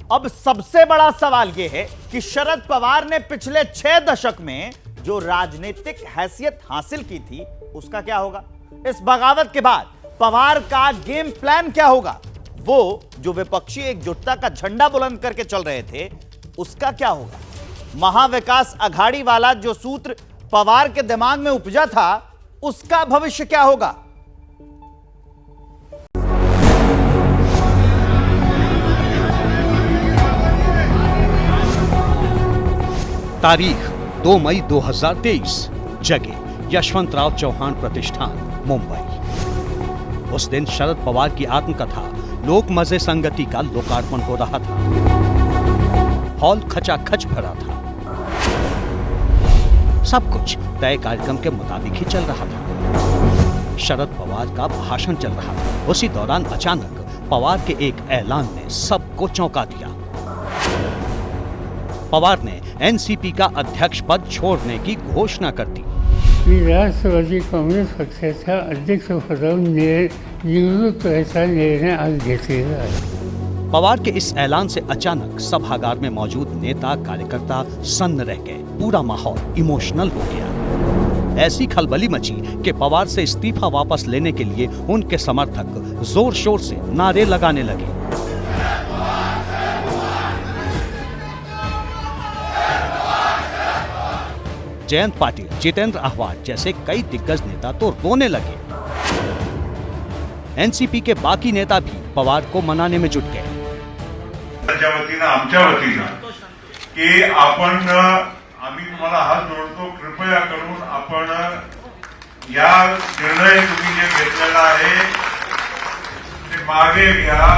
अब सबसे बड़ा सवाल यह है कि शरद पवार ने पिछले 6 दशक में जो राजनीतिक हैसियत हासिल की थी उसका क्या होगा। इस बगावत के बाद पवार का गेम प्लान क्या होगा। वो जो विपक्षी एकजुटता का झंडा बुलंद करके चल रहे थे उसका क्या होगा। महाविकास अघाड़ी वाला जो सूत्र पवार के दिमाग में उपजा था उसका भविष्य क्या होगा। तारीख 2 मई 2023, जगह यशवंतराव चौहान प्रतिष्ठान, मुंबई। उस दिन शरद पवार की आत्मकथा लोक मजे संगति का लोकार्पण हो रहा था। हॉल खचाखच भरा था। सब कुछ तय कार्यक्रम के मुताबिक ही चल रहा था। शरद पवार का भाषण चल रहा था। उसी दौरान अचानक पवार के एक ऐलान ने सबको चौंका दिया। पवार ने एनसीपी का अध्यक्ष पद छोड़ने की घोषणा कर दी। मी राष्ट्रवादी काँग्रेस पक्षाच्या अध्यक्षपदावर निवडणूक करायचा निर्णय आज घेतलेला आहे। पवार के इस ऐलान से अचानक सभागार में मौजूद नेता कार्यकर्ता सन्न रह गए। पूरा माहौल इमोशनल हो गया। ऐसी खलबली मची कि पवार से इस्तीफा वापस लेने के लिए उनके समर्थक जोर शोर से नारे लगाने लगे। जयंत पाटिल, जितेंद्र आह्वान जैसे कई दिग्गज नेता तो रोने लगे। एनसीपी के बाकी नेता भी पवार को मनाने में जुट गए। आमच्या वतीनं की आम्ही तुम्हाला हात जोडतो, कृपया करून आपण या निर्णय तुम्ही जे घेतलेला आहे ते मागे घ्या।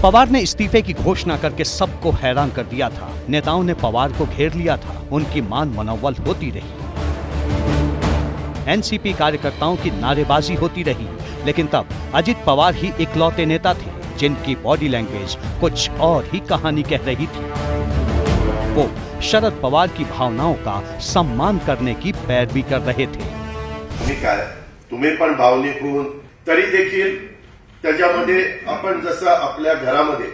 पवार ने इस्तीफे की घोषणा करके सबको हैरान कर दिया था। नेताओं ने पवार को घेर लिया था। उनकी मान मनोवल होती रही। एनसीपी कार्यकर्ताओं की नारेबाजी होती रही। लेकिन तब अजित पवार ही इकलौते नेता थे जिनकी बॉडी लैंग्वेज कुछ और ही कहानी कह रही थी। वो शरद पवार की भावनाओं का सम्मान करने की पैरवी कर रहे थे। तुम्ही पण भावनिक होऊन तरी देखील त्याच्यामध्ये आपण जसं आपल्या घरामध्ये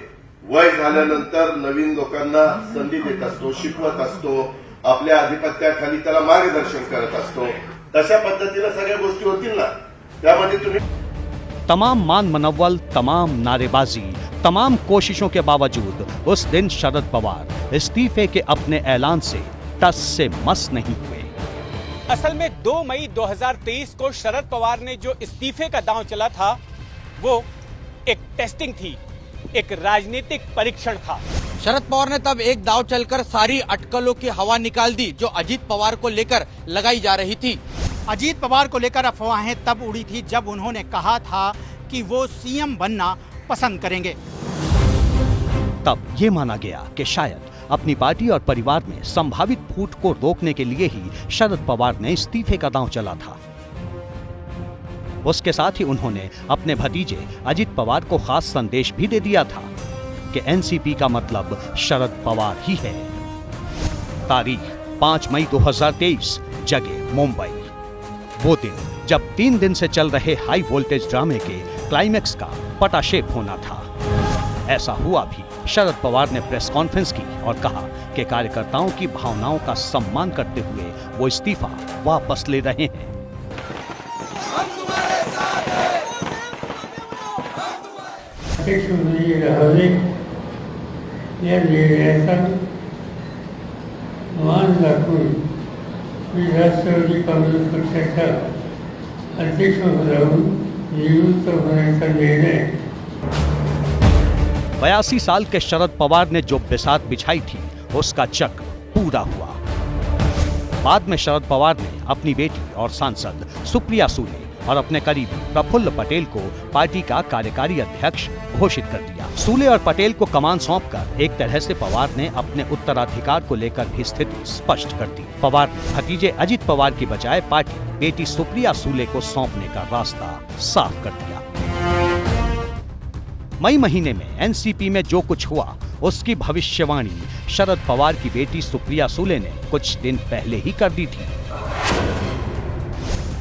वय झाल्यानंतर नवीन लोकांना संधी देत असतो, शिकवत असतो, आपल्या आधिपत्याखाली त्याला मार्गदर्शन करत असतो, तशा पद्धतीने सगळ्या गोष्टी होतील ना। त्यामध्ये तुम्ही तमाम मान मनव्वल, तमाम नारेबाजी, तमाम कोशिशों के बावजूद उस दिन शरद पवार इस्तीफे के अपने ऐलान से टस से मस नहीं हुए। असल में 2 मई 2023 को शरद पवार ने जो इस्तीफे का दांव चला था वो एक टेस्टिंग थी, एक राजनीतिक परीक्षण था। शरद पवार ने तब एक दाव चलकर सारी अटकलों की हवा निकाल दी जो अजीत पवार को लेकर लगाई जा रही थी। अजीत पवार को लेकर अफवाहें तब उड़ी थी जब उन्होंने कहा था कि वो सीएम बनना पसंद करेंगे। तब ये माना गया कि शायद अपनी पार्टी और परिवार में संभावित फूट को रोकने के लिए ही शरद पवार ने इस्तीफे का दांव चला था। उसके साथ ही उन्होंने अपने भतीजे अजित पवार को खास संदेश भी दे दिया था कि एनसीपी का मतलब शरद पवार ही है। तारीख 5 मई 2023, जगह मुंबई। वो दिन जब 3 दिन से चल रहे हाई वोल्टेज ड्रामे के क्लाइमेक्स का पटाक्षेप होना था। ऐसा हुआ भी। शरद पवार ने प्रेस कॉन्फ्रेंस की और कहा कि कार्यकर्ताओं की भावनाओं का सम्मान करते हुए वो इस्तीफा वापस ले रहे हैं। या निर्णयाचा मान राखून मी राष्ट्रवादी काँग्रेस पक्षाच्या अध्यक्षपदावरून निवृत्त होण्याचा निर्णय। 82 साल के शरद पवार ने जो बिसात बिछाई थी उसका चक्र पूरा हुआ। बाद में शरद पवार ने अपनी बेटी और सांसद सुप्रिया सूले और अपने करीबी प्रफुल्ल पटेल को पार्टी का कार्यकारी अध्यक्ष घोषित कर दिया। सूले और पटेल को कमान सौंपकर एक तरह से पवार ने अपने उत्तराधिकार को लेकर भी स्थिति स्पष्ट कर दी। पवार ने भतीजे अजित पवार की बजाय पार्टी बेटी सुप्रिया सूले को सौंपने का रास्ता साफ कर दिया। मई महीने में एनसीपी में जो कुछ हुआ उसकी भविष्यवाणी शरद पवार की बेटी सुप्रिया सूले ने कुछ दिन पहले ही कर दी थी।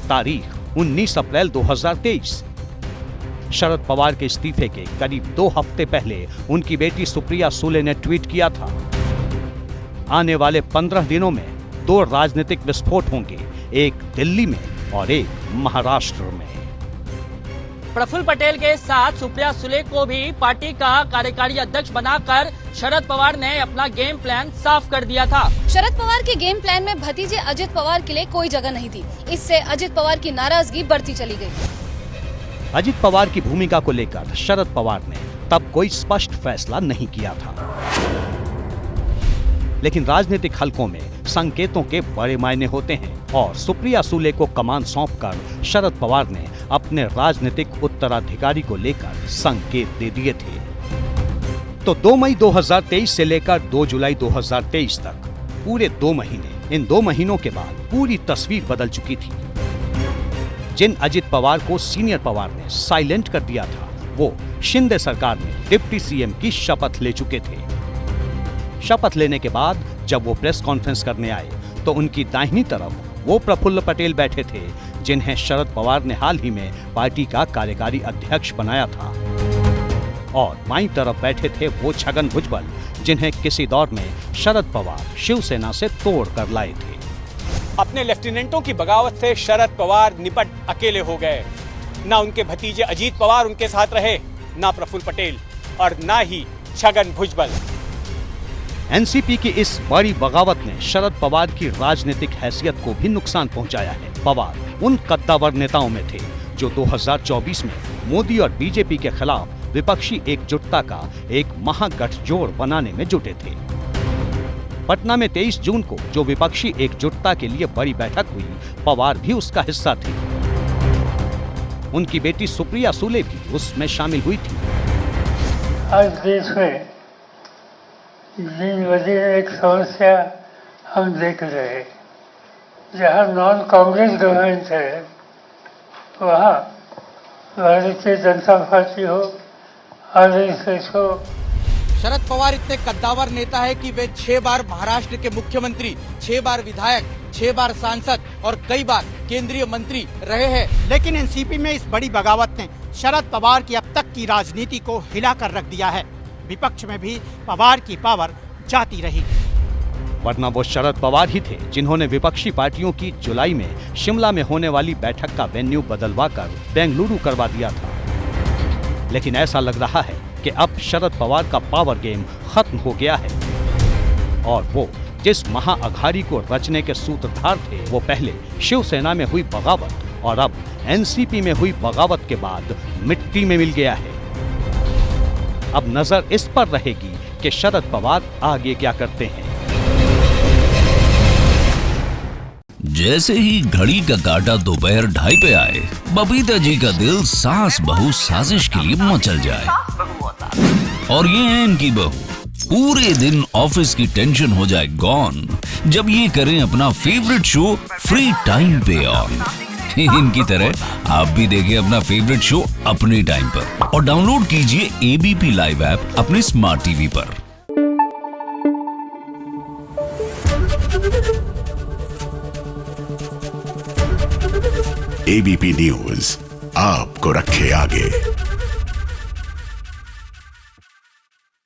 तारीख 19 अप्रैल 2023, शरद पवार के इस्तीफे के करीब 2 हफ्ते पहले उनकी बेटी सुप्रिया सुले ने ट्वीट किया था, आने वाले 15 दिनों में 2 राजनीतिक विस्फोट होंगे, एक दिल्ली में और एक महाराष्ट्र में। प्रफुल्ल पटेल के साथ सुप्रिया सुले को भी पार्टी का कार्यकारी अध्यक्ष बनाकर शरद पवार ने अपना गेम प्लान साफ कर दिया था। शरद पवार के गेम प्लान में भतीजे अजित पवार के लिए कोई जगह नहीं थी। इससे अजित पवार की नाराजगी बढ़ती चली गई। अजित पवार की भूमिका को लेकर शरद पवार ने तब कोई स्पष्ट फैसला नहीं किया था, लेकिन राजनीतिक हलकों में संकेतों के बड़े मायने होते हैं और सुप्रिया सुले को कमान सौंपकर शरद पवार ने अपने राजनीतिक उत्तराधिकारी को लेकर संकेत दे दिए थे। तो 2 मई 2023 से लेकर 2 जुलाई 2023 तक पूरे 2 महीने, इन 2 महीनों के बाद पूरी तस्वीर बदल चुकी थी। जिन अजित पवार को सीनियर पवार ने साइलेंट कर दिया था, वो शिंदे सरकार में डिप्टी सीएम की शपथ ले चुके थे। शपथ लेने के बाद जब वो प्रेस कॉन्फ्रेंस करने आए तो उनकी दाहिनी तरफ वो प्रफुल्ल पटेल बैठे थे जिन्हें शरद पवार ने हाल ही में पार्टी का कार्यकारी अध्यक्ष बनाया था, और बाईं तरफ बैठे थे वो छगन भुजबल जिन्हें किसी दौर में शरद पवार शिवसेना से तोड़ कर लाए थे। अपने लेफ्टिनेंटों की बगावत से शरद पवार निपट अकेले हो गए। ना उनके भतीजे अजीत पवार उनके साथ रहे, ना प्रफुल्ल पटेल और ना ही छगन भुजबल। एनसीपी की इस बड़ी बगावत ने शरद पवार की राजनीतिक हैसियत को भी नुकसान पहुंचाया है। पवार उन कद्दावर नेताओं में थे जो 2024 में मोदी और बीजेपी के खिलाफ विपक्षी एकजुटता का एक महागठजोड़ बनाने में जुटे थे। पटना में 23 जून को जो विपक्षी एकजुटता के लिए बड़ी बैठक हुई, पवार भी उसका हिस्सा थे। उनकी बेटी सुप्रिया सुले भी उसमें शामिल हुई थी। आज देश में दिन ब दिन एक समस्या हम देख रहे हैं, जहाँ नॉन कांग्रेस गवर्नमेंट है वहाँ भारतीय जनता पार्टी हो, आरएसएस हो। शरद पवार इतने कद्दावर नेता है कि वे 6 बार महाराष्ट्र के मुख्यमंत्री, 6 बार विधायक, 6 बार सांसद और कई बार केंद्रीय मंत्री रहे हैं। लेकिन एनसीपी में इस बड़ी बगावत ने शरद पवार की अब तक की राजनीति को हिलाकर रख दिया है। विपक्ष में भी पवार की पावर जाती रही, वरना वो शरद पवार ही थे जिन्होंने विपक्षी पार्टियों की जुलाई में शिमला में होने वाली बैठक का वेन्यू बदलवाकर बेंगलुरु करवा दिया था। लेकिन ऐसा लग रहा है कि अब शरद पवार का पावर गेम खत्म हो गया है और वो जिस महाअघाड़ी को रचने के सूत्रधार थे, वो पहले शिवसेना में हुई बगावत और अब एनसीपी में हुई बगावत के बाद मिट्टी में मिल गया है। अब नजर इस पर रहेगी कि शरद पवार आगे क्या करते हैं। जैसे ही घड़ी का काटा दोपहर 2:30 पे आए, बबीता जी का दिल सास बहू साजिश के लिए मचल जाए। और ये है इनकी बहू, पूरे दिन ऑफिस की टेंशन हो जाए गॉन जब ये करें अपना फेवरेट शो फ्री टाइम पे ऑन। इनकी तरह आप भी देखिए अपना फेवरेट शो अपने टाइम पर और डाउनलोड कीजिए एबीपी लाइव ऐप अपने स्मार्ट टीवी पर। एबीपी न्यूज आपको रखे आगे।